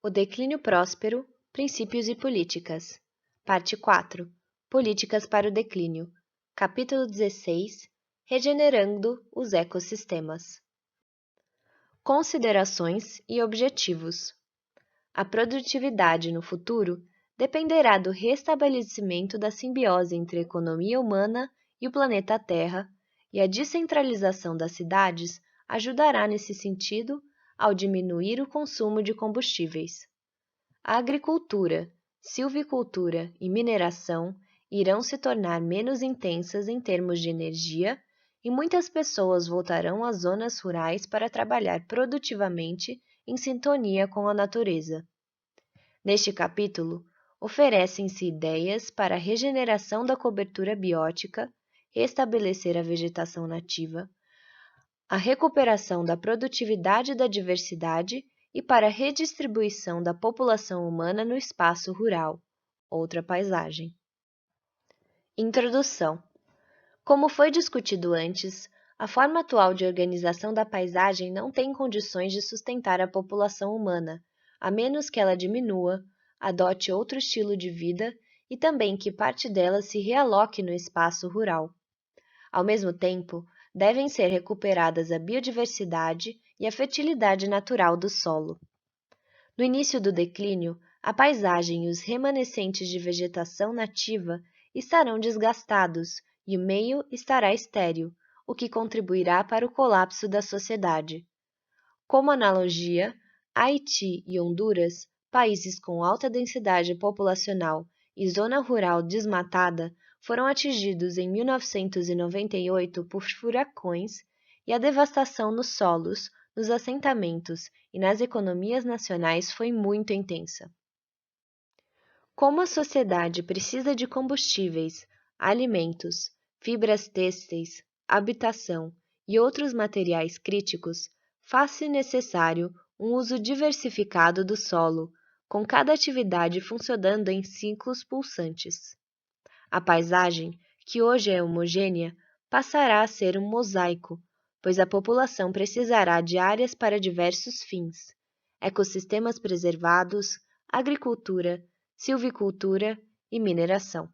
O declínio próspero, princípios e políticas. Parte 4. Políticas para o declínio. Capítulo 16. Regenerando os ecossistemas. Considerações e objetivos. A produtividade no futuro dependerá do restabelecimento da simbiose entre a economia humana e o planeta Terra, e a descentralização das cidades ajudará nesse sentido ao diminuir o consumo de combustíveis. A agricultura, silvicultura e mineração irão se tornar menos intensas em termos de energia e muitas pessoas voltarão às zonas rurais para trabalhar produtivamente em sintonia com a natureza. Neste capítulo, oferecem-se ideias para a regeneração da cobertura biótica, restabelecer a vegetação nativa, a recuperação da produtividade e da diversidade e para a redistribuição da população humana no espaço rural. Outra paisagem. Introdução. Como foi discutido antes, a forma atual de organização da paisagem não tem condições de sustentar a população humana, a menos que ela diminua, adote outro estilo de vida e também que parte dela se realoque no espaço rural. Ao mesmo tempo, devem ser recuperadas a biodiversidade e a fertilidade natural do solo. No início do declínio, a paisagem e os remanescentes de vegetação nativa estarão desgastados e o meio estará estéril, o que contribuirá para o colapso da sociedade. Como analogia, Haiti e Honduras, países com alta densidade populacional e zona rural desmatada, foram atingidos em 1998 por furacões e a devastação nos solos, nos assentamentos e nas economias nacionais foi muito intensa. Como a sociedade precisa de combustíveis, alimentos, fibras têxteis, habitação e outros materiais críticos, faz-se necessário um uso diversificado do solo, com cada atividade funcionando em ciclos pulsantes. A paisagem, que hoje é homogênea, passará a ser um mosaico, pois a população precisará de áreas para diversos fins: ecossistemas preservados, agricultura, silvicultura e mineração.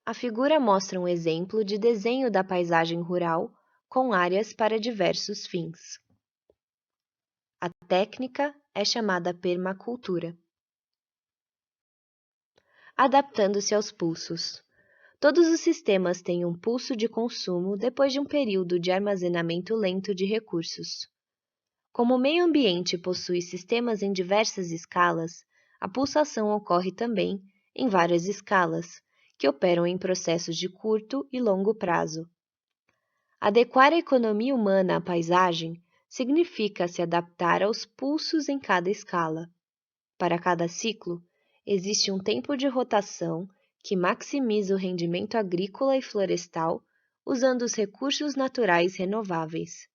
A figura mostra um exemplo de desenho da paisagem rural com áreas para diversos fins. A técnica é chamada permacultura. Adaptando-se aos pulsos. Todos os sistemas têm um pulso de consumo depois de um período de armazenamento lento de recursos. Como o meio ambiente possui sistemas em diversas escalas, a pulsação ocorre também em várias escalas, que operam em processos de curto e longo prazo. Adequar a economia humana à paisagem significa se adaptar aos pulsos em cada escala. Para cada ciclo, existe um tempo de rotação que maximiza o rendimento agrícola e florestal usando os recursos naturais renováveis.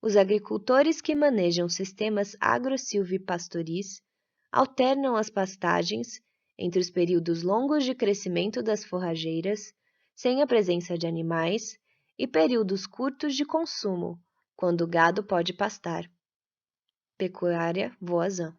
Os agricultores que manejam sistemas agro-silvipastoris alternam as pastagens entre os períodos longos de crescimento das forrageiras, sem a presença de animais, e períodos curtos de consumo, quando o gado pode pastar. Pecuária Voisin.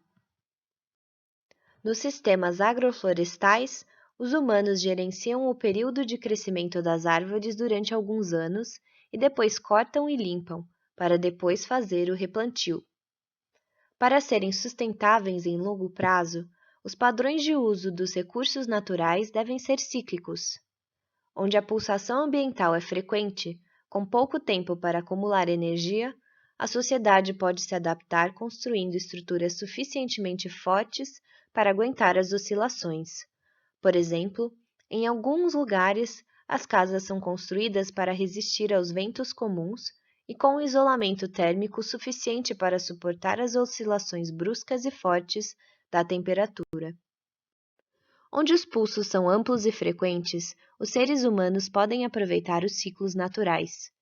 Nos sistemas agroflorestais, os humanos gerenciam o período de crescimento das árvores durante alguns anos e depois cortam e limpam, para depois fazer o replantio. Para serem sustentáveis em longo prazo, os padrões de uso dos recursos naturais devem ser cíclicos. Onde a pulsação ambiental é frequente, com pouco tempo para acumular energia, a sociedade pode se adaptar construindo estruturas suficientemente fortes para aguentar as oscilações. Por exemplo, em alguns lugares, as casas são construídas para resistir aos ventos comuns e com um isolamento térmico suficiente para suportar as oscilações bruscas e fortes da temperatura. Onde os pulsos são amplos e frequentes, os seres humanos podem aproveitar os ciclos naturais.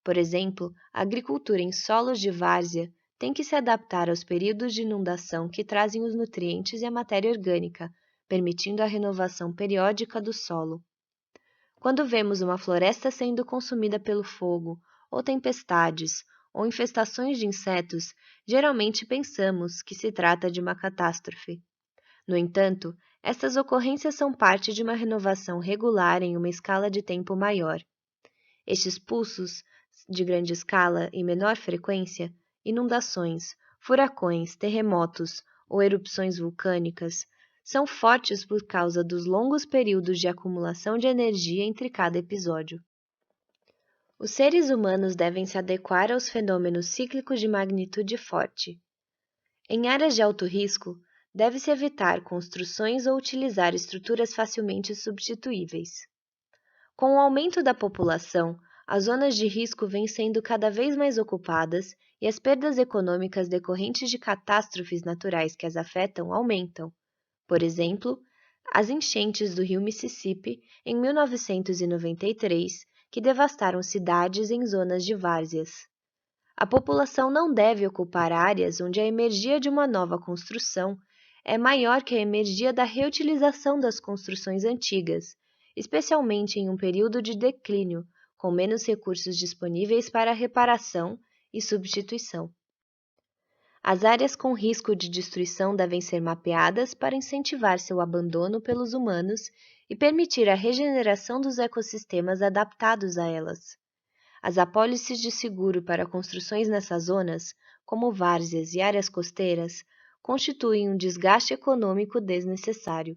Por exemplo, a agricultura em solos de várzea tem que se adaptar aos períodos de inundação que trazem os nutrientes e a matéria orgânica, permitindo a renovação periódica do solo. Quando vemos uma floresta sendo consumida pelo fogo, ou tempestades, ou infestações de insetos, geralmente pensamos que se trata de uma catástrofe. No entanto, estas ocorrências são parte de uma renovação regular em uma escala de tempo maior. Estes pulsos de grande escala e menor frequência, inundações, furacões, terremotos ou erupções vulcânicas, são fortes por causa dos longos períodos de acumulação de energia entre cada episódio. Os seres humanos devem se adequar aos fenômenos cíclicos de magnitude forte. Em áreas de alto risco, deve-se evitar construções ou utilizar estruturas facilmente substituíveis. Com o aumento da população, as zonas de risco vêm sendo cada vez mais ocupadas e as perdas econômicas decorrentes de catástrofes naturais que as afetam aumentam. Por exemplo, as enchentes do rio Mississippi em 1993, que devastaram cidades em zonas de várzeas. A população não deve ocupar áreas onde a energia de uma nova construção é maior que a energia da reutilização das construções antigas, especialmente em um período de declínio, com menos recursos disponíveis para reparação e substituição. As áreas com risco de destruição devem ser mapeadas para incentivar seu abandono pelos humanos e permitir a regeneração dos ecossistemas adaptados a elas. As apólices de seguro para construções nessas zonas, como várzeas e áreas costeiras, constituem um desgaste econômico desnecessário.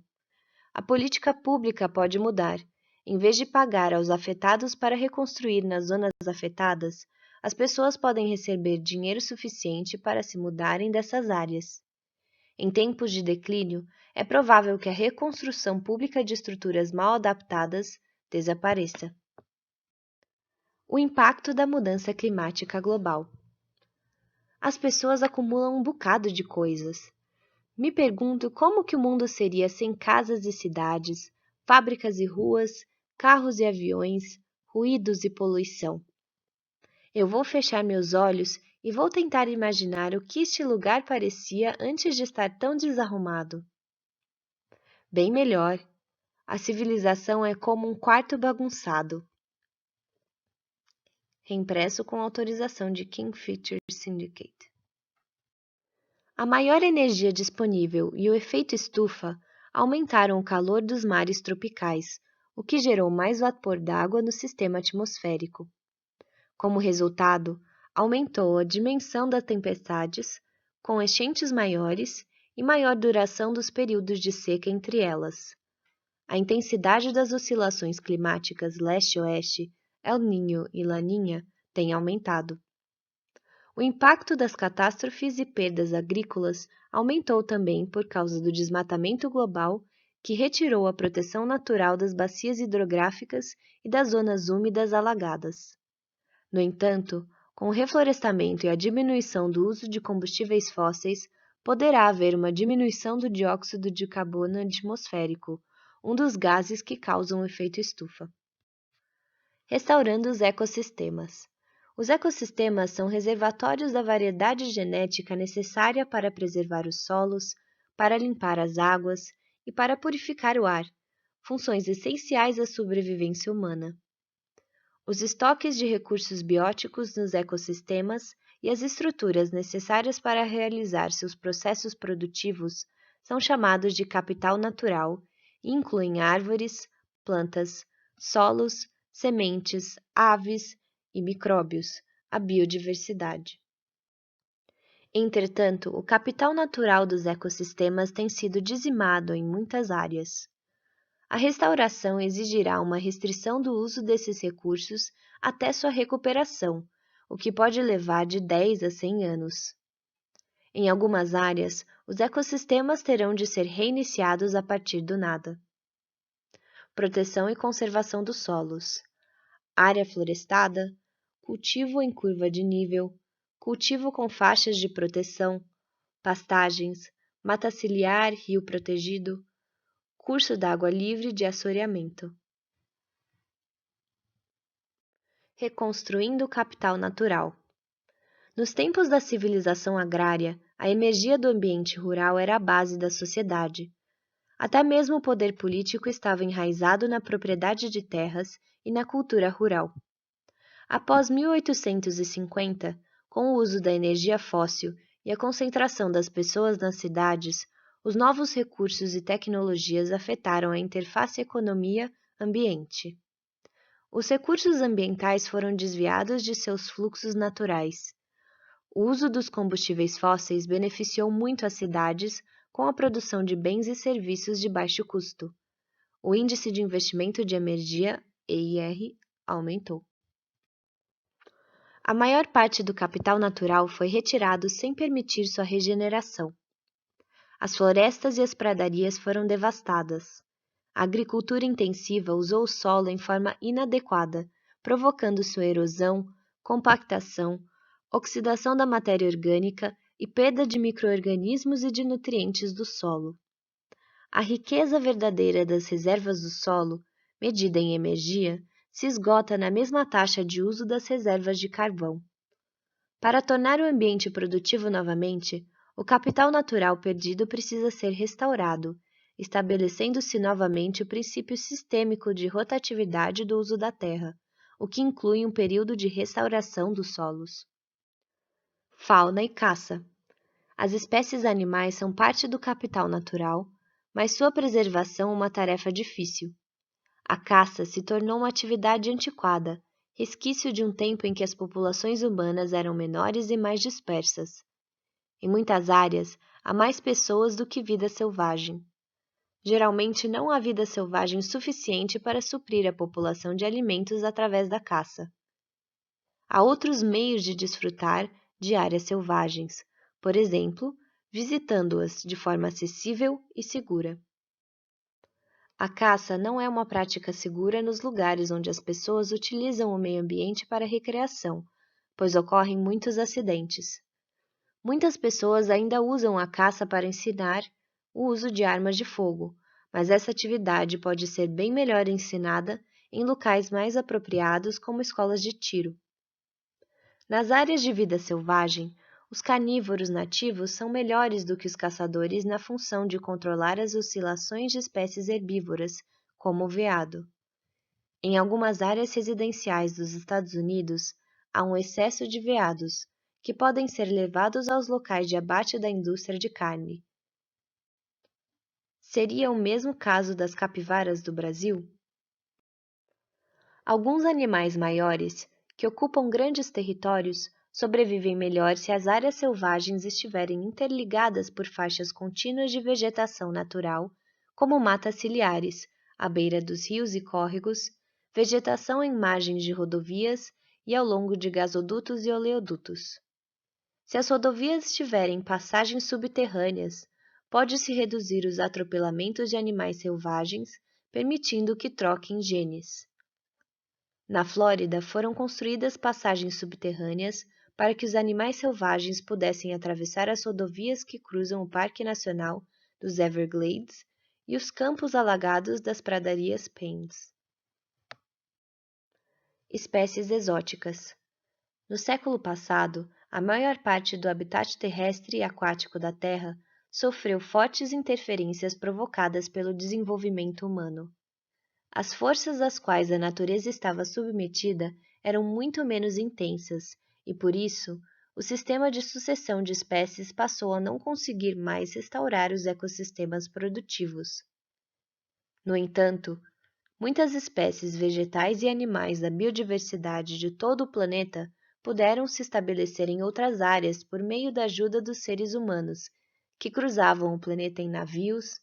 A política pública pode mudar. Em vez de pagar aos afetados para reconstruir nas zonas afetadas, as pessoas podem receber dinheiro suficiente para se mudarem dessas áreas. Em tempos de declínio, é provável que a reconstrução pública de estruturas mal adaptadas desapareça. O impacto da mudança climática global. As pessoas acumulam um bocado de coisas. Me pergunto como que o mundo seria sem casas e cidades, fábricas e ruas, carros e aviões, ruídos e poluição. Eu vou fechar meus olhos e vou tentar imaginar o que este lugar parecia antes de estar tão desarrumado. Bem melhor. A civilização é como um quarto bagunçado. Reimpresso com autorização de King Features Syndicate. A maior energia disponível e o efeito estufa aumentaram o calor dos mares tropicais, o que gerou mais vapor d'água no sistema atmosférico. Como resultado, aumentou a dimensão das tempestades, com enchentes maiores e maior duração dos períodos de seca entre elas. A intensidade das oscilações climáticas leste-oeste, El Niño e Laninha, tem aumentado. O impacto das catástrofes e perdas agrícolas aumentou também por causa do desmatamento global, que retirou a proteção natural das bacias hidrográficas e das zonas úmidas alagadas. No entanto, com o reflorestamento e a diminuição do uso de combustíveis fósseis, poderá haver uma diminuição do dióxido de carbono atmosférico, um dos gases que causam o efeito estufa. Restaurando os ecossistemas. Os ecossistemas são reservatórios da variedade genética necessária para preservar os solos, para limpar as águas e para purificar o ar, funções essenciais à sobrevivência humana. Os estoques de recursos bióticos nos ecossistemas e as estruturas necessárias para realizar seus processos produtivos são chamados de capital natural e incluem árvores, plantas, solos, sementes, aves e micróbios, a biodiversidade. Entretanto, o capital natural dos ecossistemas tem sido dizimado em muitas áreas. A restauração exigirá uma restrição do uso desses recursos até sua recuperação, o que pode levar de 10 a 100 anos. Em algumas áreas, os ecossistemas terão de ser reiniciados a partir do nada. Proteção e conservação dos solos. Área florestada, cultivo em curva de nível, cultivo com faixas de proteção, pastagens, mata ciliar, rio protegido, curso d'água livre de assoreamento. Reconstruindo o capital natural. Nos tempos da civilização agrária, a energia do ambiente rural era a base da sociedade. Até mesmo o poder político estava enraizado na propriedade de terras e na cultura rural. Após 1850, Com o uso da energia fóssil e a concentração das pessoas nas cidades, os novos recursos e tecnologias afetaram a interface economia-ambiente. Os recursos ambientais foram desviados de seus fluxos naturais. O uso dos combustíveis fósseis beneficiou muito as cidades com a produção de bens e serviços de baixo custo. O Índice de Investimento de Energia, EIR, aumentou. A maior parte do capital natural foi retirado sem permitir sua regeneração. As florestas e as pradarias foram devastadas. A agricultura intensiva usou o solo em forma inadequada, provocando sua erosão, compactação, oxidação da matéria orgânica e perda de micro-organismos e de nutrientes do solo. A riqueza verdadeira das reservas do solo, medida em energia, se esgota na mesma taxa de uso das reservas de carvão. Para tornar o ambiente produtivo novamente, o capital natural perdido precisa ser restaurado, estabelecendo-se novamente o princípio sistêmico de rotatividade do uso da terra, o que inclui um período de restauração dos solos. Fauna e caça. As espécies animais são parte do capital natural, mas sua preservação é uma tarefa difícil. A caça se tornou uma atividade antiquada, resquício de um tempo em que as populações humanas eram menores e mais dispersas. Em muitas áreas, há mais pessoas do que vida selvagem. Geralmente não há vida selvagem suficiente para suprir a população de alimentos através da caça. Há outros meios de desfrutar de áreas selvagens, por exemplo, visitando-as de forma acessível e segura. A caça não é uma prática segura nos lugares onde as pessoas utilizam o meio ambiente para recreação, pois ocorrem muitos acidentes. Muitas pessoas ainda usam a caça para ensinar o uso de armas de fogo, mas essa atividade pode ser bem melhor ensinada em locais mais apropriados, como escolas de tiro. Nas áreas de vida selvagem, os carnívoros nativos são melhores do que os caçadores na função de controlar as oscilações de espécies herbívoras, como o veado. Em algumas áreas residenciais dos Estados Unidos, há um excesso de veados, que podem ser levados aos locais de abate da indústria de carne. Seria o mesmo caso das capivaras do Brasil? Alguns animais maiores, que ocupam grandes territórios, sobrevivem melhor se as áreas selvagens estiverem interligadas por faixas contínuas de vegetação natural, como matas ciliares, à beira dos rios e córregos, vegetação em margens de rodovias e ao longo de gasodutos e oleodutos. Se as rodovias tiverem passagens subterrâneas, pode-se reduzir os atropelamentos de animais selvagens, permitindo que troquem genes. Na Flórida, foram construídas passagens subterrâneas para que os animais selvagens pudessem atravessar as rodovias que cruzam o Parque Nacional dos Everglades e os campos alagados das pradarias Paynes. Espécies exóticas. No século passado, a maior parte do habitat terrestre e aquático da Terra sofreu fortes interferências provocadas pelo desenvolvimento humano. As forças às quais a natureza estava submetida eram muito menos intensas e, por isso, o sistema de sucessão de espécies passou a não conseguir mais restaurar os ecossistemas produtivos. No entanto, muitas espécies vegetais e animais da biodiversidade de todo o planeta puderam se estabelecer em outras áreas por meio da ajuda dos seres humanos, que cruzavam o planeta em navios,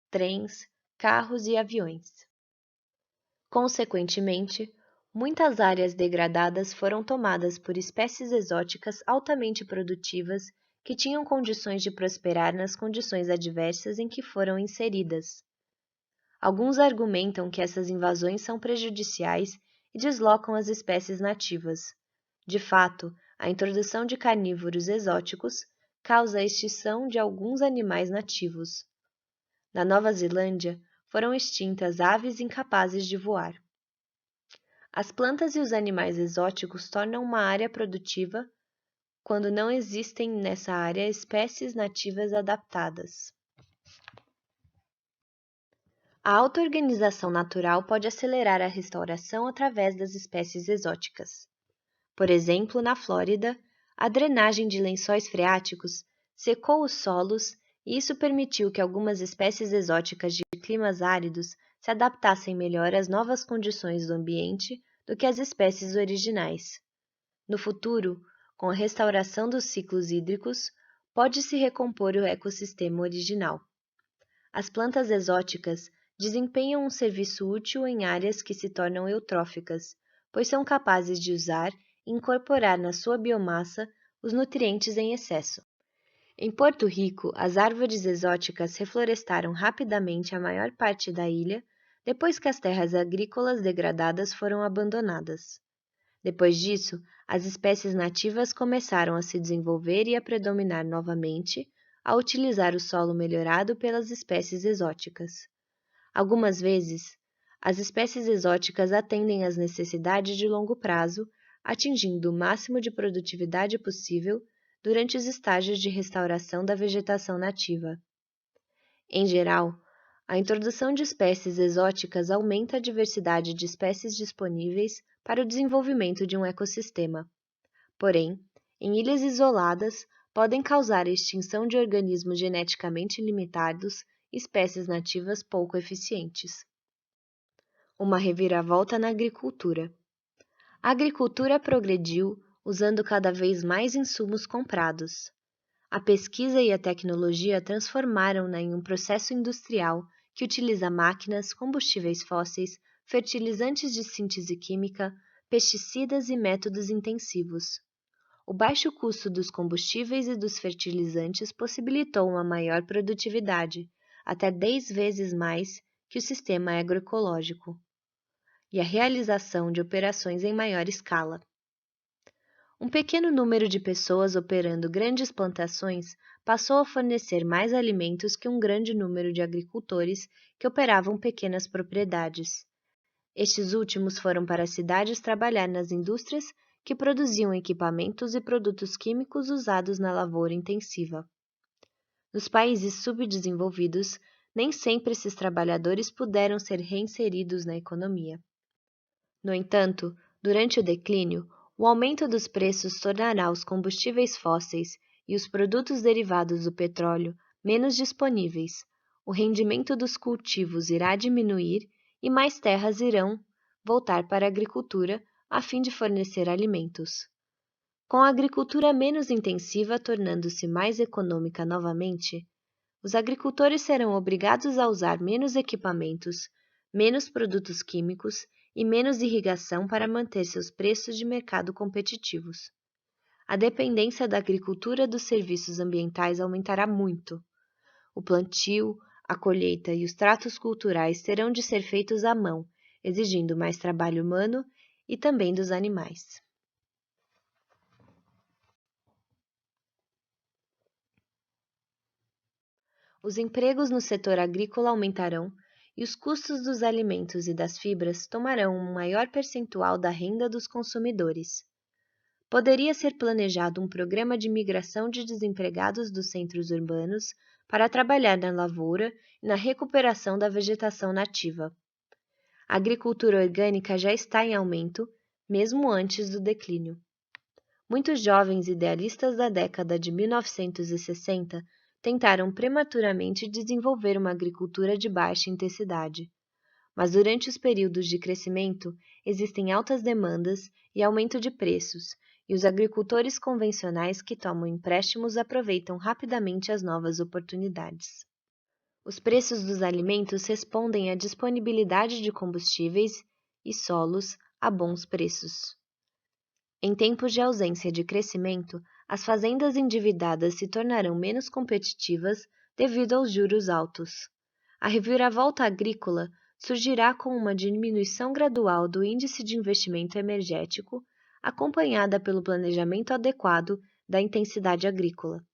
trens, carros e aviões. Consequentemente, muitas áreas degradadas foram tomadas por espécies exóticas altamente produtivas que tinham condições de prosperar nas condições adversas em que foram inseridas. Alguns argumentam que essas invasões são prejudiciais e deslocam as espécies nativas. De fato, a introdução de carnívoros exóticos causa a extinção de alguns animais nativos. Na Nova Zelândia, foram extintas aves incapazes de voar. As plantas e os animais exóticos tornam uma área produtiva quando não existem nessa área espécies nativas adaptadas. A auto-organização natural pode acelerar a restauração através das espécies exóticas. Por exemplo, na Flórida, A drenagem de lençóis freáticos secou os solos e isso permitiu que algumas espécies exóticas de climas áridos se adaptassem melhor às novas condições do ambiente do que as espécies originais. No futuro, com a restauração dos ciclos hídricos, pode-se recompor o ecossistema original. As plantas exóticas desempenham um serviço útil em áreas que se tornam eutróficas, pois são capazes de usar e incorporar na sua biomassa os nutrientes em excesso. Em Porto Rico, as árvores exóticas reflorestaram rapidamente a maior parte da ilha depois que as terras agrícolas degradadas foram abandonadas. Depois disso, as espécies nativas começaram a se desenvolver e a predominar novamente, a utilizar o solo melhorado pelas espécies exóticas. Algumas vezes, as espécies exóticas atendem às necessidades de longo prazo, atingindo o máximo de produtividade possível durante os estágios de restauração da vegetação nativa. Em geral, a introdução de espécies exóticas aumenta a diversidade de espécies disponíveis para o desenvolvimento de um ecossistema. Porém, em ilhas isoladas, podem causar a extinção de organismos geneticamente limitados e espécies nativas pouco eficientes. Uma reviravolta na agricultura. A agricultura progrediu usando cada vez mais insumos comprados. A pesquisa e a tecnologia transformaram-na em um processo industrial que utiliza máquinas, combustíveis fósseis, fertilizantes de síntese química, pesticidas e métodos intensivos. O baixo custo dos combustíveis e dos fertilizantes possibilitou uma maior produtividade, até 10 vezes mais que o sistema agroecológico, e a realização de operações em maior escala. Um pequeno número de pessoas operando grandes plantações passou a fornecer mais alimentos que um grande número de agricultores que operavam pequenas propriedades. Estes últimos foram para as cidades trabalhar nas indústrias que produziam equipamentos e produtos químicos usados na lavoura intensiva. Nos países subdesenvolvidos, nem sempre esses trabalhadores puderam ser reinseridos na economia. No entanto, durante o declínio, o aumento dos preços tornará os combustíveis fósseis e os produtos derivados do petróleo menos disponíveis, o rendimento dos cultivos irá diminuir e mais terras irão voltar para a agricultura a fim de fornecer alimentos. Com a agricultura menos intensiva tornando-se mais econômica novamente, os agricultores serão obrigados a usar menos equipamentos, menos produtos químicos e menos irrigação para manter seus preços de mercado competitivos. A dependência da agricultura dos serviços ambientais aumentará muito. O plantio, a colheita e os tratos culturais terão de ser feitos à mão, exigindo mais trabalho humano e também dos animais. Os empregos no setor agrícola aumentarão e os custos dos alimentos e das fibras tomarão um maior percentual da renda dos consumidores. Poderia ser planejado um programa de migração de desempregados dos centros urbanos para trabalhar na lavoura e na recuperação da vegetação nativa. A agricultura orgânica já está em aumento, mesmo antes do declínio. Muitos jovens idealistas da década de 1960 tentaram prematuramente desenvolver uma agricultura de baixa intensidade. Mas durante os períodos de crescimento, existem altas demandas e aumento de preços, e os agricultores convencionais que tomam empréstimos aproveitam rapidamente as novas oportunidades. Os preços dos alimentos respondem à disponibilidade de combustíveis e solos a bons preços. Em tempos de ausência de crescimento, as fazendas endividadas se tornarão menos competitivas devido aos juros altos. A reviravolta agrícola surgirá com uma diminuição gradual do índice de investimento energético, acompanhada pelo planejamento adequado da intensidade agrícola.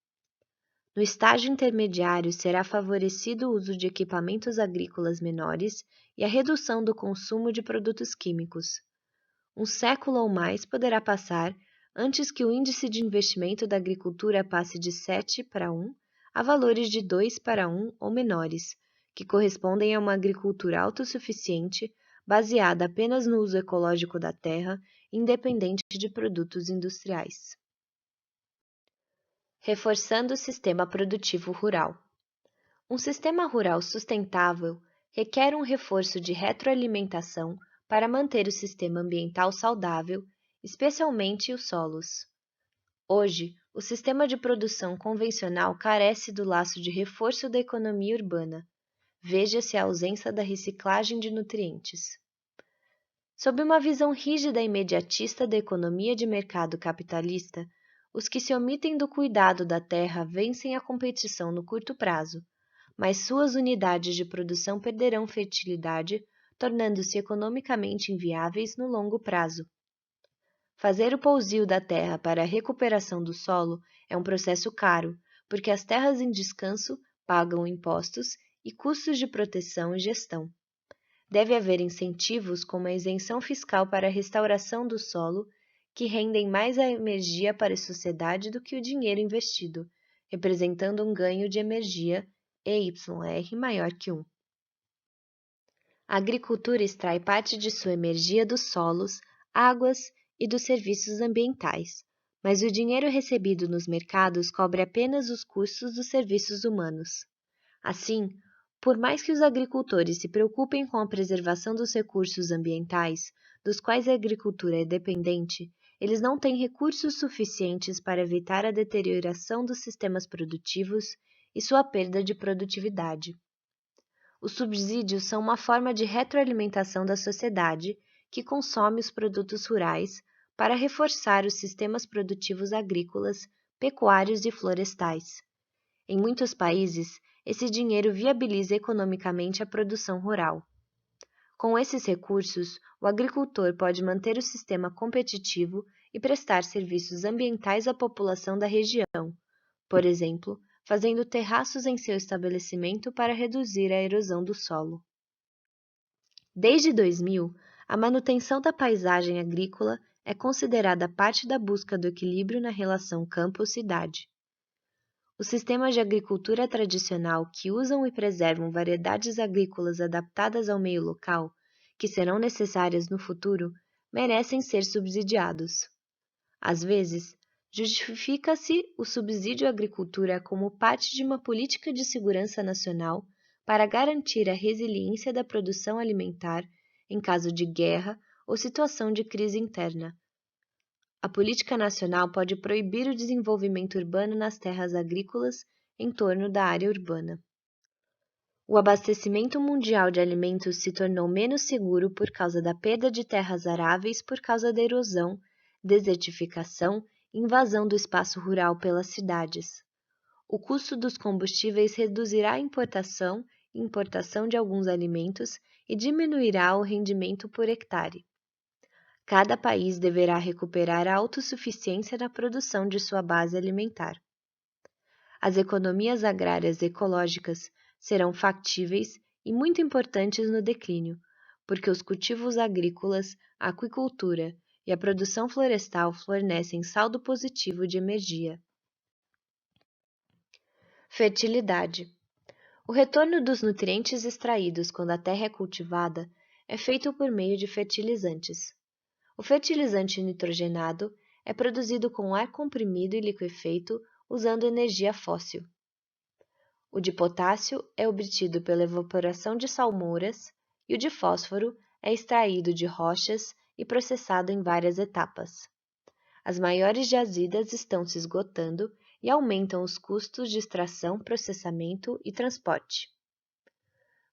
No estágio intermediário, será favorecido o uso de equipamentos agrícolas menores e a redução do consumo de produtos químicos. Um século ou mais poderá passar antes que o índice de investimento da agricultura passe de 7:1 a valores de 2:1 ou menores, que correspondem a uma agricultura autossuficiente, baseada apenas no uso ecológico da terra, independente de produtos industriais. reforçando o sistema produtivo rural. Um sistema rural sustentável requer um reforço de retroalimentação para manter o sistema ambiental saudável, especialmente os solos. Hoje, o sistema de produção convencional carece do laço de reforço da economia urbana. Veja-se a ausência da reciclagem de nutrientes. Sob uma visão rígida e imediatista da economia de mercado capitalista, os que se omitem do cuidado da terra vencem a competição no curto prazo, mas suas unidades de produção perderão fertilidade, tornando-se economicamente inviáveis no longo prazo. Fazer o pousio da terra para a recuperação do solo é um processo caro, porque as terras em descanso pagam impostos e custos de proteção e gestão. Deve haver incentivos como a isenção fiscal para a restauração do solo, que rendem mais a energia para a sociedade do que o dinheiro investido, representando um ganho de energia EYR maior que 1. A agricultura extrai parte de sua energia dos solos, águas e dos serviços ambientais, mas o dinheiro recebido nos mercados cobre apenas os custos dos serviços humanos. Assim, por mais que os agricultores se preocupem com a preservação dos recursos ambientais, dos quais a agricultura é dependente, eles não têm recursos suficientes para evitar a deterioração dos sistemas produtivos e sua perda de produtividade. Os subsídios são uma forma de retroalimentação da sociedade que consome os produtos rurais para reforçar os sistemas produtivos agrícolas, pecuários e florestais. Em muitos países, esse dinheiro viabiliza economicamente a produção rural. Com esses recursos, o agricultor pode manter o sistema competitivo e prestar serviços ambientais à população da região, por exemplo, fazendo terraços em seu estabelecimento para reduzir a erosão do solo. Desde 2000, a manutenção da paisagem agrícola é considerada parte da busca do equilíbrio na relação campo-cidade. Os sistemas de agricultura tradicional que usam e preservam variedades agrícolas adaptadas ao meio local, que serão necessárias no futuro, merecem ser subsidiados. Às vezes, justifica-se o subsídio à agricultura como parte de uma política de segurança nacional para garantir a resiliência da produção alimentar em caso de guerra ou situação de crise interna. A política nacional pode proibir o desenvolvimento urbano nas terras agrícolas em torno da área urbana. O abastecimento mundial de alimentos se tornou menos seguro por causa da perda de terras aráveis por causa da erosão, desertificação e invasão do espaço rural pelas cidades. O custo dos combustíveis reduzirá a importação e importação de alguns alimentos e diminuirá o rendimento por hectare. Cada país deverá recuperar a autossuficiência na produção de sua base alimentar. As economias agrárias ecológicas serão factíveis e muito importantes no declínio, porque os cultivos agrícolas, a aquicultura e a produção florestal fornecem saldo positivo de energia. Fertilidade. O retorno dos nutrientes extraídos quando a terra é cultivada é feito por meio de fertilizantes. O fertilizante nitrogenado é produzido com ar comprimido e liquefeito usando energia fóssil. O de potássio é obtido pela evaporação de salmouras e o de fósforo é extraído de rochas e processado em várias etapas. As maiores jazidas estão se esgotando e aumentam os custos de extração, processamento e transporte.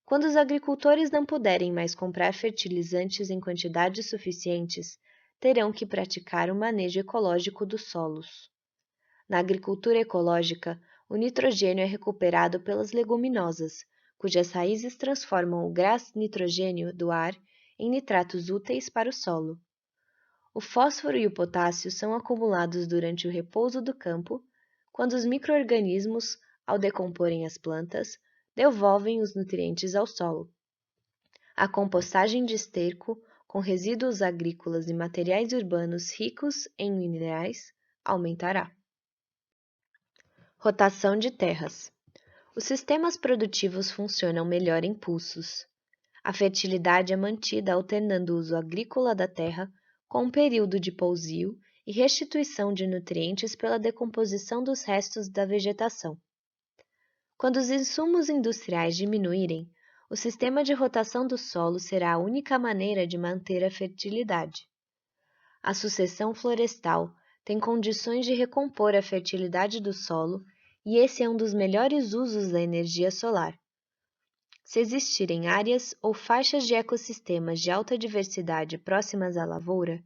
Quando os agricultores não puderem mais comprar fertilizantes em quantidades suficientes, terão que praticar o manejo ecológico dos solos. Na agricultura ecológica, o nitrogênio é recuperado pelas leguminosas, cujas raízes transformam o gás nitrogênio do ar em nitratos úteis para o solo. O fósforo e o potássio são acumulados durante o repouso do campo, quando os micro-organismos, ao decomporem as plantas, devolvem os nutrientes ao solo. A compostagem de esterco, com resíduos agrícolas e materiais urbanos ricos em minerais, aumentará. Rotação de terras. Os sistemas produtivos funcionam melhor em pulsos. A fertilidade é mantida alternando o uso agrícola da terra com um período de pousio e restituição de nutrientes pela decomposição dos restos da vegetação. Quando os insumos industriais diminuírem, o sistema de rotação do solo será a única maneira de manter a fertilidade. A sucessão florestal tem condições de recompor a fertilidade do solo e esse é um dos melhores usos da energia solar. Se existirem áreas ou faixas de ecossistemas de alta diversidade próximas à lavoura,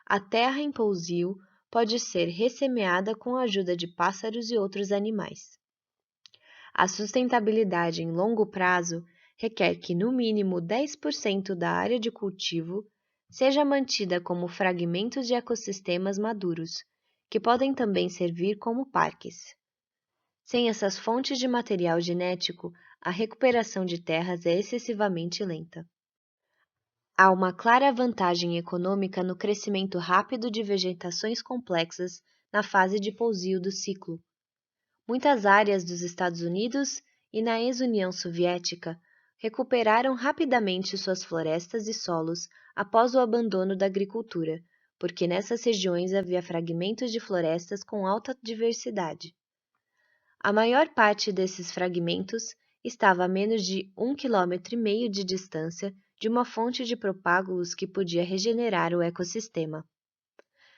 a terra em pousio pode ser ressemeada com a ajuda de pássaros e outros animais. A sustentabilidade em longo prazo requer que, no mínimo, 10% da área de cultivo seja mantida como fragmentos de ecossistemas maduros, que podem também servir como parques. Sem essas fontes de material genético, a recuperação de terras é excessivamente lenta. Há uma clara vantagem econômica no crescimento rápido de vegetações complexas na fase de pousio do ciclo. Muitas áreas dos Estados Unidos e na ex-União Soviética recuperaram rapidamente suas florestas e solos após o abandono da agricultura, porque nessas regiões havia fragmentos de florestas com alta diversidade. A maior parte desses fragmentos estava a menos de 1,5 km de distância de uma fonte de propágulos que podia regenerar o ecossistema.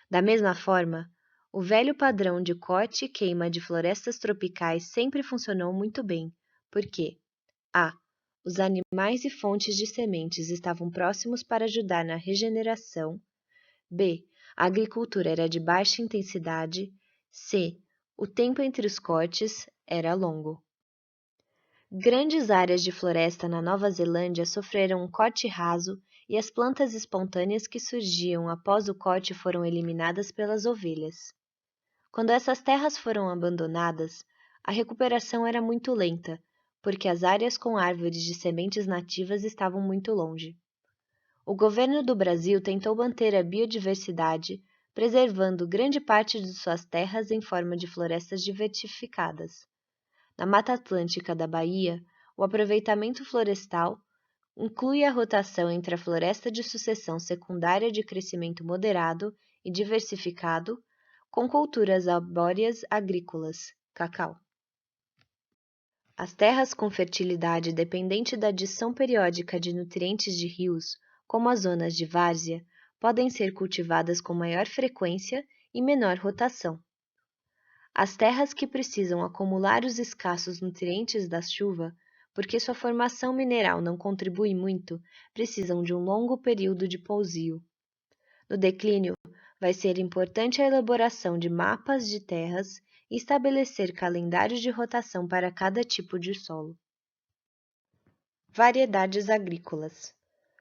Da mesma forma, o velho padrão de corte e queima de florestas tropicais sempre funcionou muito bem, porque a. Os animais e fontes de sementes estavam próximos para ajudar na regeneração. B. A agricultura era de baixa intensidade. C. O tempo entre os cortes era longo. Grandes áreas de floresta na Nova Zelândia sofreram um corte raso e as plantas espontâneas que surgiam após o corte foram eliminadas pelas ovelhas. Quando essas terras foram abandonadas, a recuperação era muito lenta, porque as áreas com árvores de sementes nativas estavam muito longe. O governo do Brasil tentou manter a biodiversidade, preservando grande parte de suas terras em forma de florestas diversificadas. Na Mata Atlântica da Bahia, o aproveitamento florestal inclui a rotação entre a floresta de sucessão secundária de crescimento moderado e diversificado, com culturas arbóreas agrícolas, cacau. As terras com fertilidade dependente da adição periódica de nutrientes de rios, como as zonas de várzea, podem ser cultivadas com maior frequência e menor rotação. As terras que precisam acumular os escassos nutrientes da chuva, porque sua formação mineral não contribui muito, precisam de um longo período de pousio. No declínio, vai ser importante a elaboração de mapas de terras e estabelecer calendários de rotação para cada tipo de solo. Variedades agrícolas.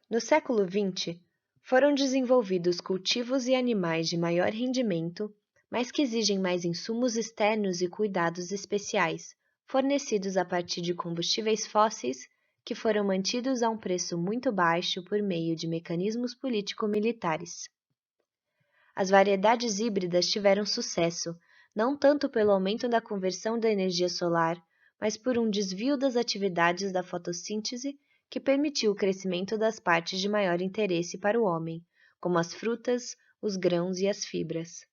No século XX, foram desenvolvidos cultivos e animais de maior rendimento, mas que exigem mais insumos externos e cuidados especiais, fornecidos a partir de combustíveis fósseis que foram mantidos a um preço muito baixo por meio de mecanismos político-militares. As variedades híbridas tiveram sucesso, não tanto pelo aumento da conversão da energia solar, mas por um desvio das atividades da fotossíntese que permitiu o crescimento das partes de maior interesse para o homem, como as frutas, os grãos e as fibras.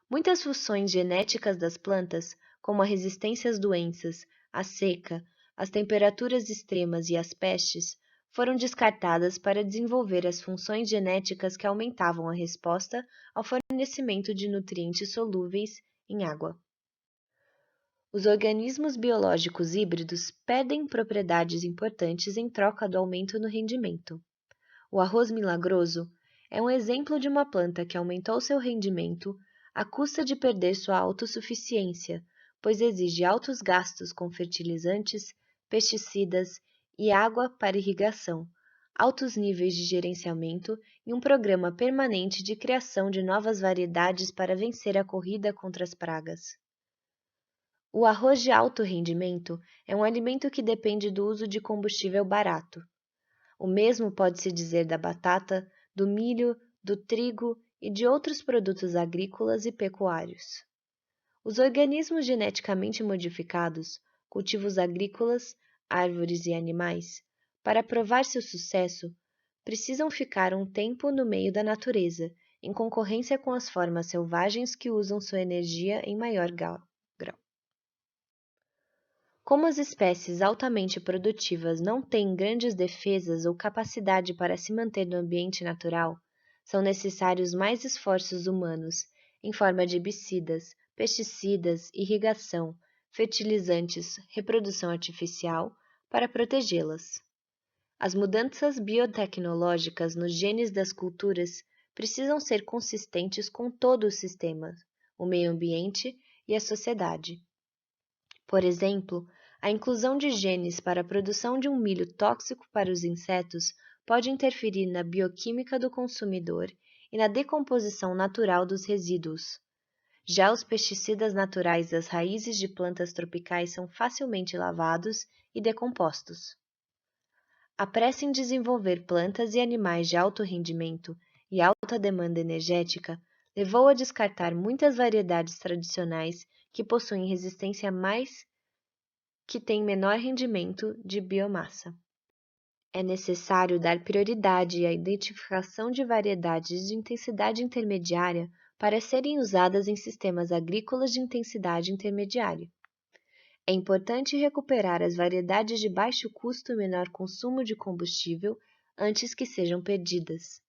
Muitas funções genéticas das plantas, como a resistência às doenças, a seca, as temperaturas extremas e as pestes, foram descartadas para desenvolver as funções genéticas que aumentavam a resposta ao fornecimento de nutrientes solúveis em água. Os organismos biológicos híbridos perdem propriedades importantes em troca do aumento no rendimento. O arroz milagroso é um exemplo de uma planta que aumentou seu rendimento à custa de perder sua autossuficiência, pois exige altos gastos com fertilizantes, pesticidas e água para irrigação, altos níveis de gerenciamento e um programa permanente de criação de novas variedades para vencer a corrida contra as pragas. O arroz de alto rendimento é um alimento que depende do uso de combustível barato. O mesmo pode-se dizer da batata, do milho, do trigo e de outros produtos agrícolas e pecuários. Os organismos geneticamente modificados, cultivos agrícolas, árvores e animais, para provar seu sucesso, precisam ficar um tempo no meio da natureza, em concorrência com as formas selvagens que usam sua energia em maior grau. Como as espécies altamente produtivas não têm grandes defesas ou capacidade para se manter no ambiente natural, são necessários mais esforços humanos, em forma de herbicidas, pesticidas, irrigação, fertilizantes, reprodução artificial, para protegê-las. As mudanças biotecnológicas nos genes das culturas precisam ser consistentes com todo o sistema, o meio ambiente e a sociedade. Por exemplo, a inclusão de genes para a produção de um milho tóxico para os insetos pode interferir na bioquímica do consumidor e na decomposição natural dos resíduos. Já os pesticidas naturais das raízes de plantas tropicais são facilmente lavados e decompostos. A pressa em desenvolver plantas e animais de alto rendimento e alta demanda energética levou a descartar muitas variedades tradicionais que possuem resistência que têm menor rendimento de biomassa. É necessário dar prioridade à identificação de variedades de intensidade intermediária para serem usadas em sistemas agrícolas de intensidade intermediária. É importante recuperar as variedades de baixo custo e menor consumo de combustível antes que sejam perdidas.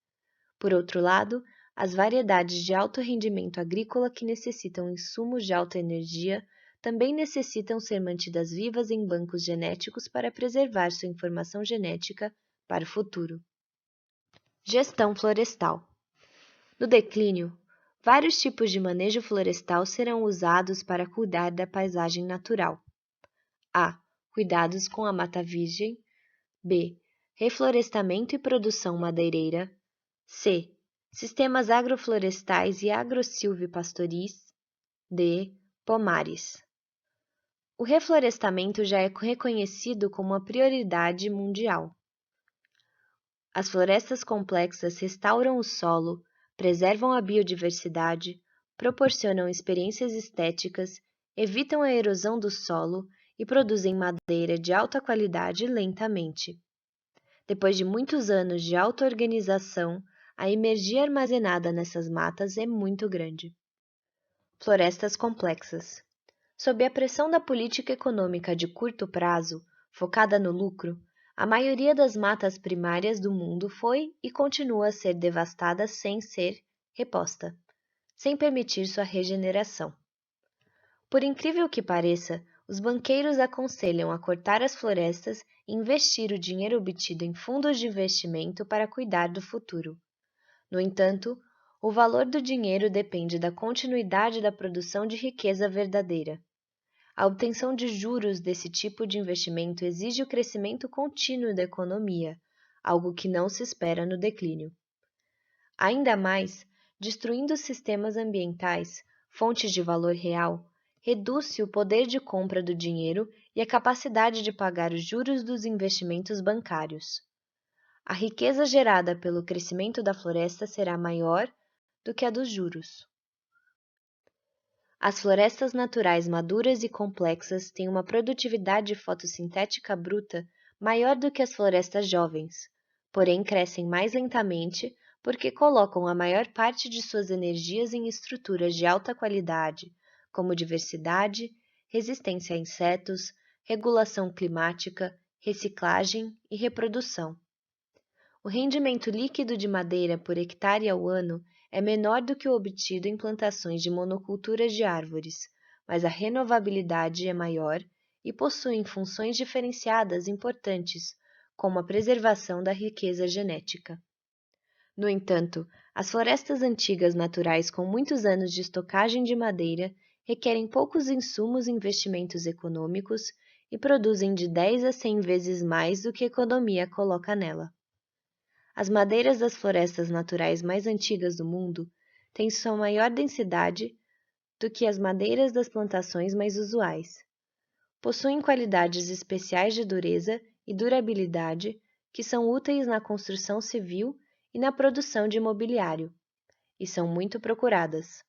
Por outro lado, as variedades de alto rendimento agrícola que necessitam insumos de alta energia também necessitam ser mantidas vivas em bancos genéticos para preservar sua informação genética para o futuro. Gestão florestal. No declínio, vários tipos de manejo florestal serão usados para cuidar da paisagem natural. A. Cuidados com a mata virgem. B. Reflorestamento e produção madeireira. C. Sistemas agroflorestais e agrosilvipastoris. D. Pomares. O reflorestamento já é reconhecido como uma prioridade mundial. As florestas complexas restauram o solo, preservam a biodiversidade, proporcionam experiências estéticas, evitam a erosão do solo e produzem madeira de alta qualidade lentamente. Depois de muitos anos de auto-organização, a energia armazenada nessas matas é muito grande. Florestas complexas. Sob a pressão da política econômica de curto prazo, focada no lucro, a maioria das matas primárias do mundo foi e continua a ser devastada sem ser reposta, sem permitir sua regeneração. Por incrível que pareça, os banqueiros aconselham a cortar as florestas e investir o dinheiro obtido em fundos de investimento para cuidar do futuro. No entanto, o valor do dinheiro depende da continuidade da produção de riqueza verdadeira. A obtenção de juros desse tipo de investimento exige o crescimento contínuo da economia, algo que não se espera no declínio. Ainda mais, destruindo os sistemas ambientais, fontes de valor real, reduz-se o poder de compra do dinheiro e a capacidade de pagar os juros dos investimentos bancários. A riqueza gerada pelo crescimento da floresta será maior do que a dos juros. As florestas naturais maduras e complexas têm uma produtividade fotossintética bruta maior do que as florestas jovens, porém crescem mais lentamente porque colocam a maior parte de suas energias em estruturas de alta qualidade, como diversidade, resistência a insetos, regulação climática, reciclagem e reprodução. O rendimento líquido de madeira por hectare ao ano é menor do que o obtido em plantações de monoculturas de árvores, mas a renovabilidade é maior e possuem funções diferenciadas importantes, como a preservação da riqueza genética. No entanto, as florestas antigas naturais com muitos anos de estocagem de madeira requerem poucos insumos e investimentos econômicos e produzem de 10 a 100 vezes mais do que a economia coloca nela. As madeiras das florestas naturais mais antigas do mundo têm sua maior densidade do que as madeiras das plantações mais usuais. Possuem qualidades especiais de dureza e durabilidade que são úteis na construção civil e na produção de mobiliário, e são muito procuradas.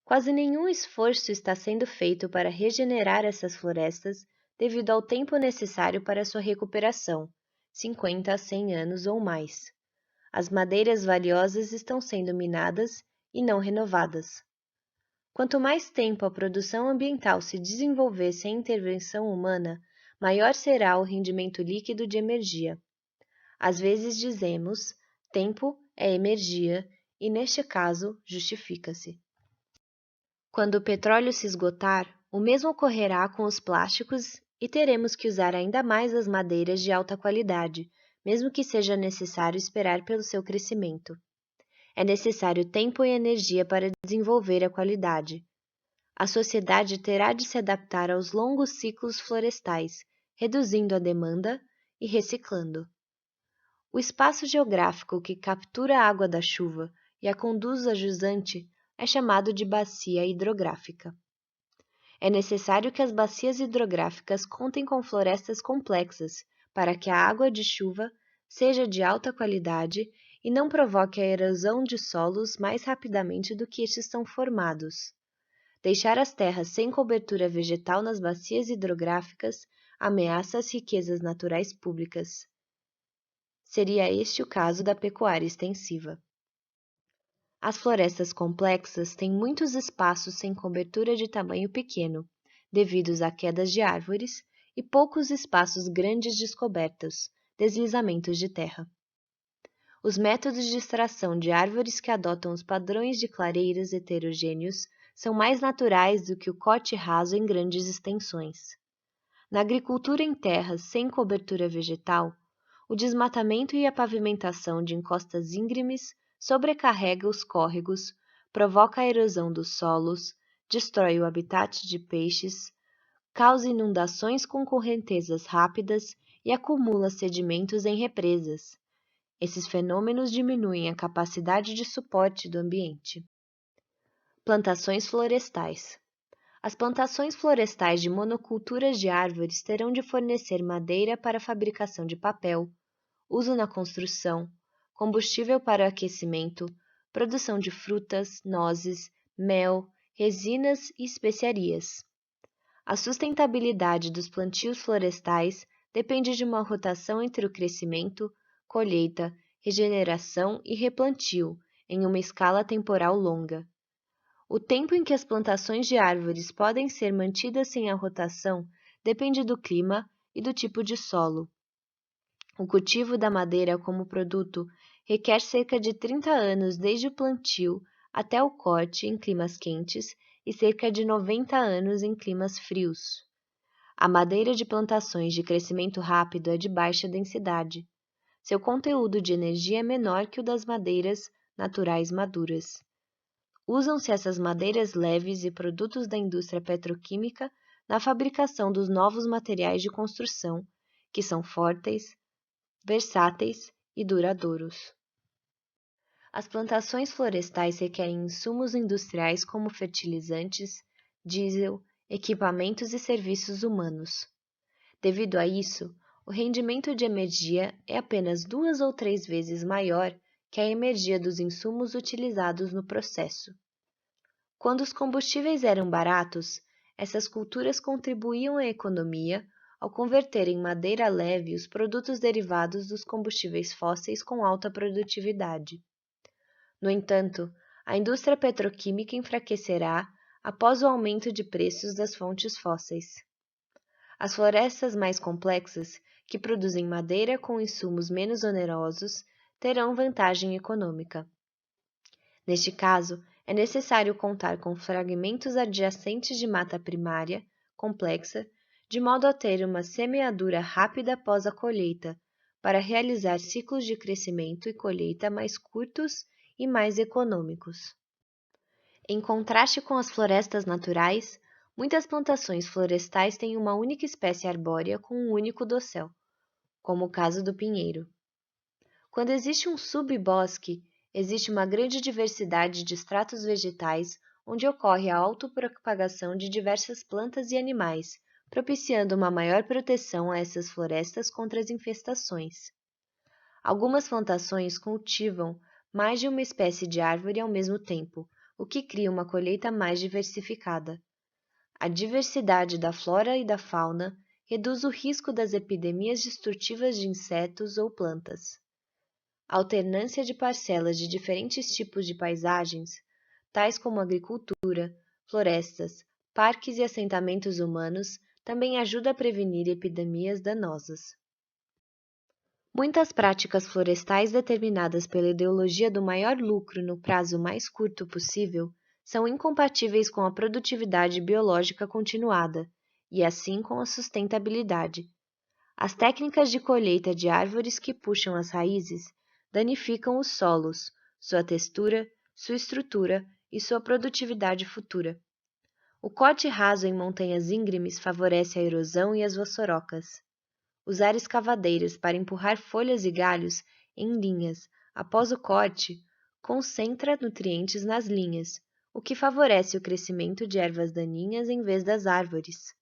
Quase nenhum esforço está sendo feito para regenerar essas florestas devido ao tempo necessário para sua recuperação, 50 a 100 anos ou mais. As madeiras valiosas estão sendo minadas e não renovadas. Quanto mais tempo a produção ambiental se desenvolver sem intervenção humana, maior será o rendimento líquido de energia. Às vezes dizemos, tempo é energia, e neste caso justifica-se. Quando o petróleo se esgotar, o mesmo ocorrerá com os plásticos e teremos que usar ainda mais as madeiras de alta qualidade, mesmo que seja necessário esperar pelo seu crescimento. É necessário tempo e energia para desenvolver a qualidade. A sociedade terá de se adaptar aos longos ciclos florestais, reduzindo a demanda e reciclando. O espaço geográfico que captura a água da chuva e a conduz a jusante é chamado de bacia hidrográfica. É necessário que as bacias hidrográficas contem com florestas complexas para que a água de chuva seja de alta qualidade e não provoque a erosão de solos mais rapidamente do que estes são formados. Deixar as terras sem cobertura vegetal nas bacias hidrográficas ameaça as riquezas naturais públicas. Seria este o caso da pecuária extensiva. As florestas complexas têm muitos espaços sem cobertura de tamanho pequeno, devido a quedas de árvores, e poucos espaços grandes descobertos, deslizamentos de terra. Os métodos de extração de árvores que adotam os padrões de clareiras heterogêneos são mais naturais do que o corte raso em grandes extensões. Na agricultura em terras sem cobertura vegetal, o desmatamento e a pavimentação de encostas íngremes sobrecarrega os córregos, provoca a erosão dos solos, destrói o habitat de peixes, causa inundações com correntezas rápidas e acumula sedimentos em represas. Esses fenômenos diminuem a capacidade de suporte do ambiente. Plantações florestais. As plantações florestais de monoculturas de árvores terão de fornecer madeira para a fabricação de papel, uso na construção, combustível para o aquecimento, produção de frutas, nozes, mel, resinas e especiarias. A sustentabilidade dos plantios florestais depende de uma rotação entre o crescimento, colheita, regeneração e replantio, em uma escala temporal longa. O tempo em que as plantações de árvores podem ser mantidas sem a rotação depende do clima e do tipo de solo. O cultivo da madeira como produto requer cerca de 30 anos desde o plantio até o corte em climas quentes e cerca de 90 anos em climas frios. A madeira de plantações de crescimento rápido é de baixa densidade. Seu conteúdo de energia é menor que o das madeiras naturais maduras. Usam-se essas madeiras leves e produtos da indústria petroquímica na fabricação dos novos materiais de construção, que são fortes, versáteis e duradouros. As plantações florestais requerem insumos industriais como fertilizantes, diesel, equipamentos e serviços humanos. Devido a isso, o rendimento de energia é apenas 2 ou 3 vezes maior que a energia dos insumos utilizados no processo. Quando os combustíveis eram baratos, essas culturas contribuíam à economia ao converter em madeira leve os produtos derivados dos combustíveis fósseis com alta produtividade. No entanto, a indústria petroquímica enfraquecerá após o aumento de preços das fontes fósseis. As florestas mais complexas, que produzem madeira com insumos menos onerosos, terão vantagem econômica. Neste caso, é necessário contar com fragmentos adjacentes de mata primária, complexa, de modo a ter uma semeadura rápida após a colheita, para realizar ciclos de crescimento e colheita mais curtos e mais econômicos. Em contraste com as florestas naturais, muitas plantações florestais têm uma única espécie arbórea com um único dossel, como o caso do pinheiro. Quando existe um subbosque, existe uma grande diversidade de estratos vegetais onde ocorre a autopropagação de diversas plantas e animais, propiciando uma maior proteção a essas florestas contra as infestações. Algumas plantações cultivam mais de uma espécie de árvore ao mesmo tempo, o que cria uma colheita mais diversificada. A diversidade da flora e da fauna reduz o risco das epidemias destrutivas de insetos ou plantas. A alternância de parcelas de diferentes tipos de paisagens, tais como agricultura, florestas, parques e assentamentos humanos, também ajuda a prevenir epidemias danosas. Muitas práticas florestais determinadas pela ideologia do maior lucro no prazo mais curto possível são incompatíveis com a produtividade biológica continuada e, assim, com a sustentabilidade. As técnicas de colheita de árvores que puxam as raízes danificam os solos, sua textura, sua estrutura e sua produtividade futura. O corte raso em montanhas íngremes favorece a erosão e as vassourocas. Usar escavadeiras para empurrar folhas e galhos em linhas após o corte concentra nutrientes nas linhas, o que favorece o crescimento de ervas daninhas em vez das árvores.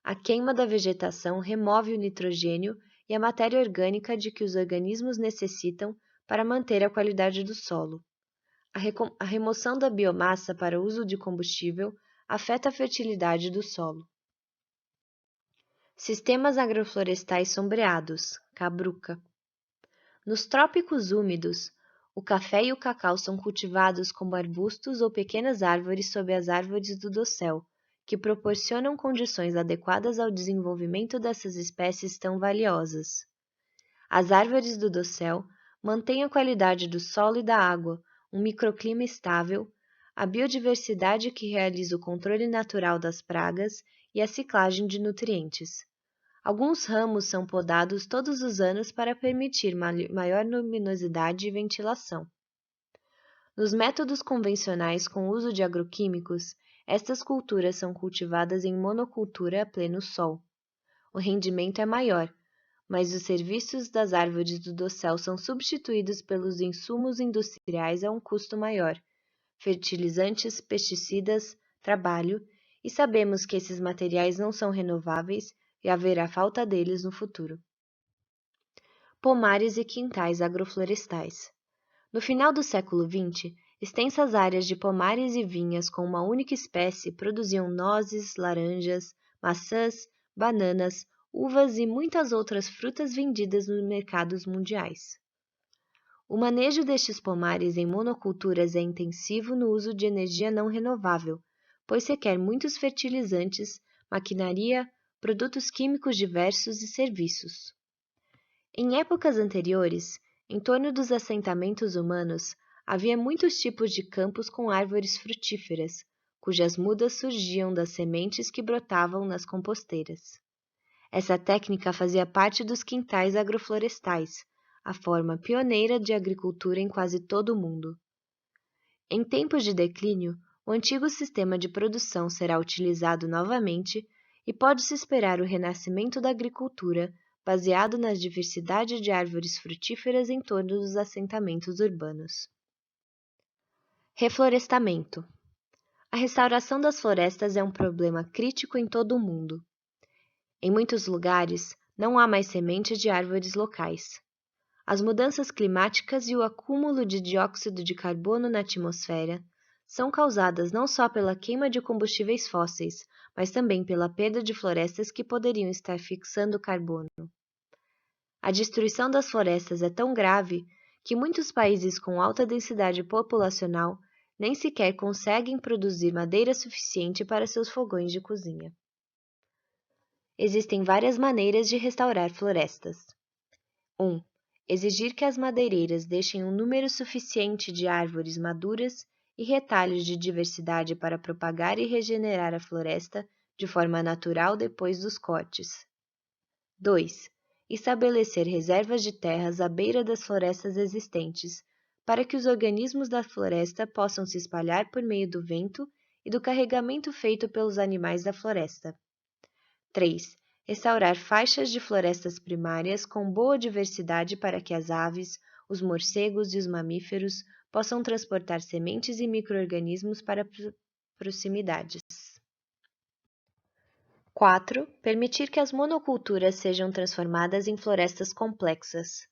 A queima da vegetação remove o nitrogênio e a matéria orgânica de que os organismos necessitam para manter a qualidade do solo. A remoção da biomassa para uso de combustível afeta a fertilidade do solo. Sistemas agroflorestais sombreados, Cabruca. Nos trópicos úmidos, o café e o cacau são cultivados como arbustos ou pequenas árvores sob as árvores do dossel, que proporcionam condições adequadas ao desenvolvimento dessas espécies tão valiosas. As árvores do dossel mantêm a qualidade do solo e da água, um microclima estável, a biodiversidade que realiza o controle natural das pragas e a ciclagem de nutrientes. Alguns ramos são podados todos os anos para permitir maior luminosidade e ventilação. Nos métodos convencionais com uso de agroquímicos, estas culturas são cultivadas em monocultura a pleno sol. O rendimento é maior, mas os serviços das árvores do dossel são substituídos pelos insumos industriais a um custo maior, fertilizantes, pesticidas, trabalho, e sabemos que esses materiais não são renováveis e haverá falta deles no futuro. Pomares e quintais agroflorestais. No final do século XX, extensas áreas de pomares e vinhas com uma única espécie produziam nozes, laranjas, maçãs, bananas, uvas e muitas outras frutas vendidas nos mercados mundiais. O manejo destes pomares em monoculturas é intensivo no uso de energia não renovável, pois requer muitos fertilizantes, maquinaria, produtos químicos diversos e serviços. Em épocas anteriores, em torno dos assentamentos humanos, havia muitos tipos de campos com árvores frutíferas, cujas mudas surgiam das sementes que brotavam nas composteiras. Essa técnica fazia parte dos quintais agroflorestais, a forma pioneira de agricultura em quase todo o mundo. Em tempos de declínio, o antigo sistema de produção será utilizado novamente e pode-se esperar o renascimento da agricultura baseado na diversidade de árvores frutíferas em torno dos assentamentos urbanos. Reflorestamento. A restauração das florestas é um problema crítico em todo o mundo. Em muitos lugares, não há mais sementes de árvores locais. As mudanças climáticas e o acúmulo de dióxido de carbono na atmosfera são causadas não só pela queima de combustíveis fósseis, mas também pela perda de florestas que poderiam estar fixando carbono. A destruição das florestas é tão grave que muitos países com alta densidade populacional nem sequer conseguem produzir madeira suficiente para seus fogões de cozinha. Existem várias maneiras de restaurar florestas. 1. Exigir que as madeireiras deixem um número suficiente de árvores maduras e retalhos de diversidade para propagar e regenerar a floresta de forma natural depois dos cortes. 2. Estabelecer reservas de terras à beira das florestas existentes, para que os organismos da floresta possam se espalhar por meio do vento e do carregamento feito pelos animais da floresta. 3. Restaurar faixas de florestas primárias com boa diversidade para que as aves, os morcegos e os mamíferos possam transportar sementes e micro-organismos para proximidades. 4. Permitir que as monoculturas sejam transformadas em florestas complexas.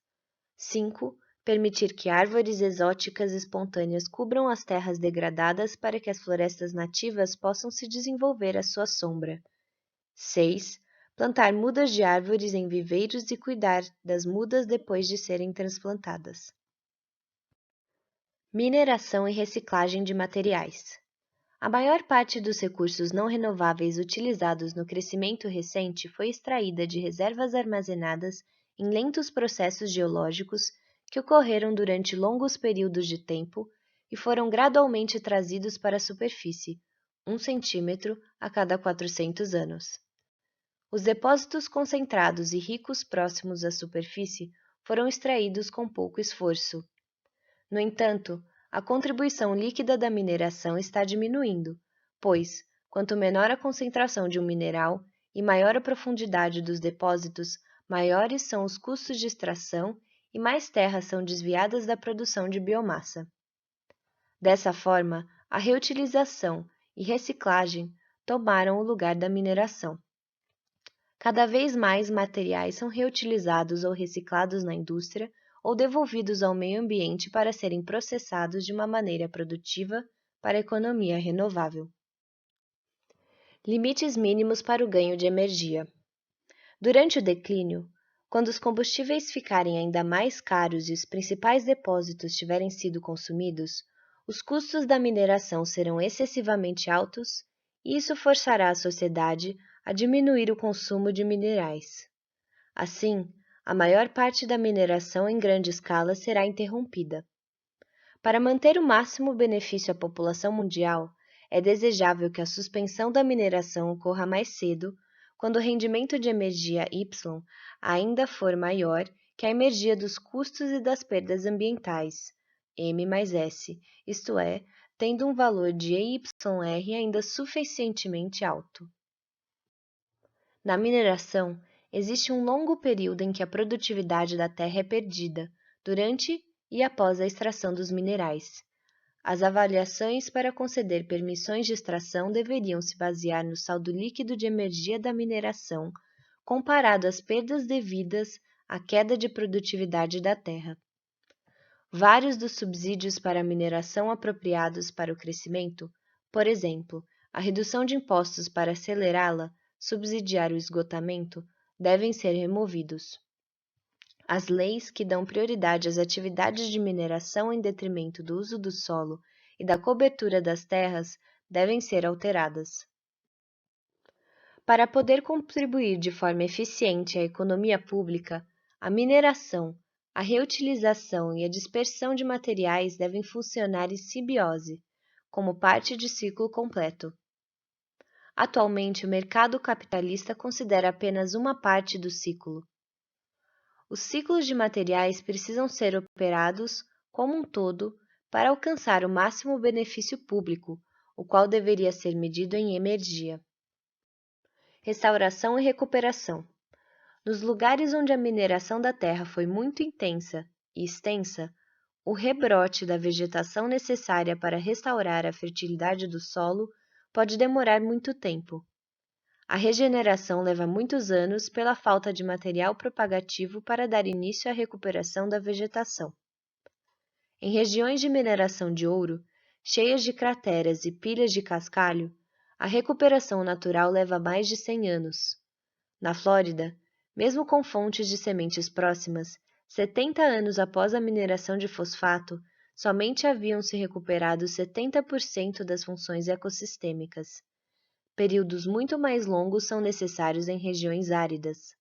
5. Permitir que árvores exóticas espontâneas cubram as terras degradadas para que as florestas nativas possam se desenvolver à sua sombra. 6. Plantar mudas de árvores em viveiros e cuidar das mudas depois de serem transplantadas. Mineração e reciclagem de materiais. A maior parte dos recursos não renováveis utilizados no crescimento recente foi extraída de reservas armazenadas em lentos processos geológicos que ocorreram durante longos períodos de tempo e foram gradualmente trazidos para a superfície, 1 centímetro a cada 400 anos. Os depósitos concentrados e ricos próximos à superfície foram extraídos com pouco esforço. No entanto, a contribuição líquida da mineração está diminuindo, pois, quanto menor a concentração de um mineral e maior a profundidade dos depósitos, maiores são os custos de extração e mais terras são desviadas da produção de biomassa. Dessa forma, a reutilização e reciclagem tomaram o lugar da mineração. Cada vez mais materiais são reutilizados ou reciclados na indústria ou devolvidos ao meio ambiente para serem processados de uma maneira produtiva para a economia renovável. Limites mínimos para o ganho de energia. Durante o declínio, quando os combustíveis ficarem ainda mais caros e os principais depósitos tiverem sido consumidos, os custos da mineração serão excessivamente altos e isso forçará a sociedade a diminuir o consumo de minerais. Assim, a maior parte da mineração em grande escala será interrompida. Para manter o máximo benefício à população mundial, é desejável que a suspensão da mineração ocorra mais cedo, quando o rendimento de energia Y ainda for maior que a energia dos custos e das perdas ambientais, M mais S, isto é, tendo um valor de EYR ainda suficientemente alto. Na mineração, existe um longo período em que a produtividade da terra é perdida, durante e após a extração dos minerais. As avaliações para conceder permissões de extração deveriam se basear no saldo líquido de energia da mineração, comparado às perdas devidas à queda de produtividade da terra. Vários dos subsídios para a mineração apropriados para o crescimento, por exemplo, a redução de impostos para acelerá-la, subsidiar o esgotamento, devem ser removidos. As leis que dão prioridade às atividades de mineração em detrimento do uso do solo e da cobertura das terras devem ser alteradas. Para poder contribuir de forma eficiente à economia pública, a mineração, a reutilização e a dispersão de materiais devem funcionar em simbiose, como parte de ciclo completo. Atualmente, o mercado capitalista considera apenas uma parte do ciclo. Os ciclos de materiais precisam ser operados como um todo para alcançar o máximo benefício público, o qual deveria ser medido em energia. Restauração e recuperação. Nos lugares onde a mineração da terra foi muito intensa e extensa, o rebrote da vegetação necessária para restaurar a fertilidade do solo pode demorar muito tempo. A regeneração leva muitos anos pela falta de material propagativo para dar início à recuperação da vegetação. Em regiões de mineração de ouro, cheias de crateras e pilhas de cascalho, a recuperação natural leva mais de 100 anos. Na Flórida, mesmo com fontes de sementes próximas, 70 anos após a mineração de fosfato, somente haviam se recuperado 70% das funções ecossistêmicas. Períodos muito mais longos são necessários em regiões áridas.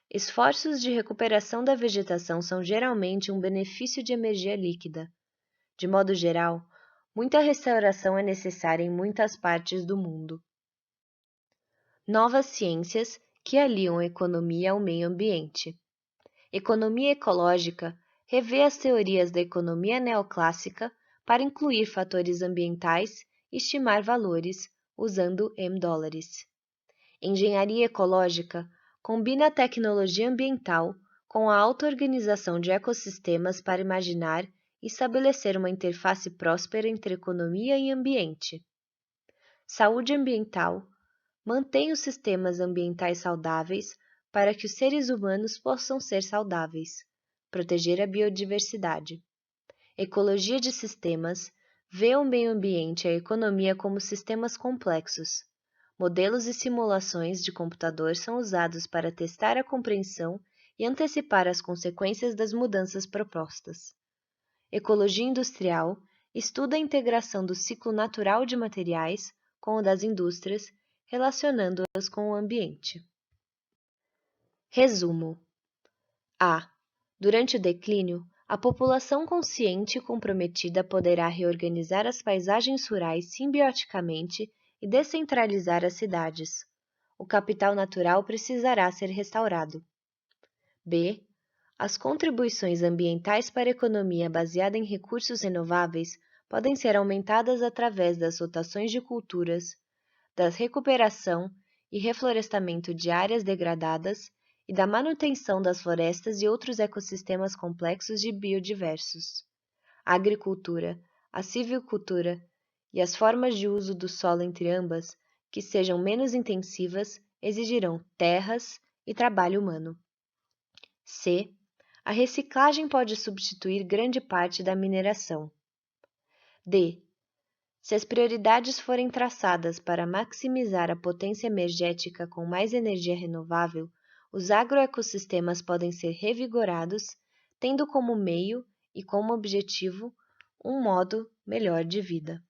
Esforços de recuperação da vegetação são geralmente um benefício de energia líquida. De modo geral, muita restauração é necessária em muitas partes do mundo. Novas ciências que aliam a economia ao meio ambiente. Economia ecológica revê as teorias da economia neoclássica para incluir fatores ambientais e estimar valores usando $. Engenharia ecológica combina a tecnologia ambiental com a auto-organização de ecossistemas para imaginar e estabelecer uma interface próspera entre economia e ambiente. Saúde ambiental mantém os sistemas ambientais saudáveis para que os seres humanos possam ser saudáveis, proteger a biodiversidade. Ecologia de sistemas vê o meio ambiente e a economia como sistemas complexos. Modelos e simulações de computador são usados para testar a compreensão e antecipar as consequências das mudanças propostas. Ecologia industrial estuda a integração do ciclo natural de materiais com o das indústrias, relacionando-as com o ambiente. Resumo: A. Durante o declínio, a população consciente e comprometida poderá reorganizar as paisagens rurais simbioticamente e descentralizar as cidades. O capital natural precisará ser restaurado. B. As contribuições ambientais para a economia baseada em recursos renováveis podem ser aumentadas através das rotações de culturas, da recuperação e reflorestamento de áreas degradadas e da manutenção das florestas e outros ecossistemas complexos e biodiversos. A agricultura, a silvicultura e as formas de uso do solo entre ambas, que sejam menos intensivas, exigirão terras e trabalho humano. C. A reciclagem pode substituir grande parte da mineração. D. Se as prioridades forem traçadas para maximizar a potência energética com mais energia renovável, os agroecossistemas podem ser revigorados, tendo como meio e como objetivo um modo melhor de vida.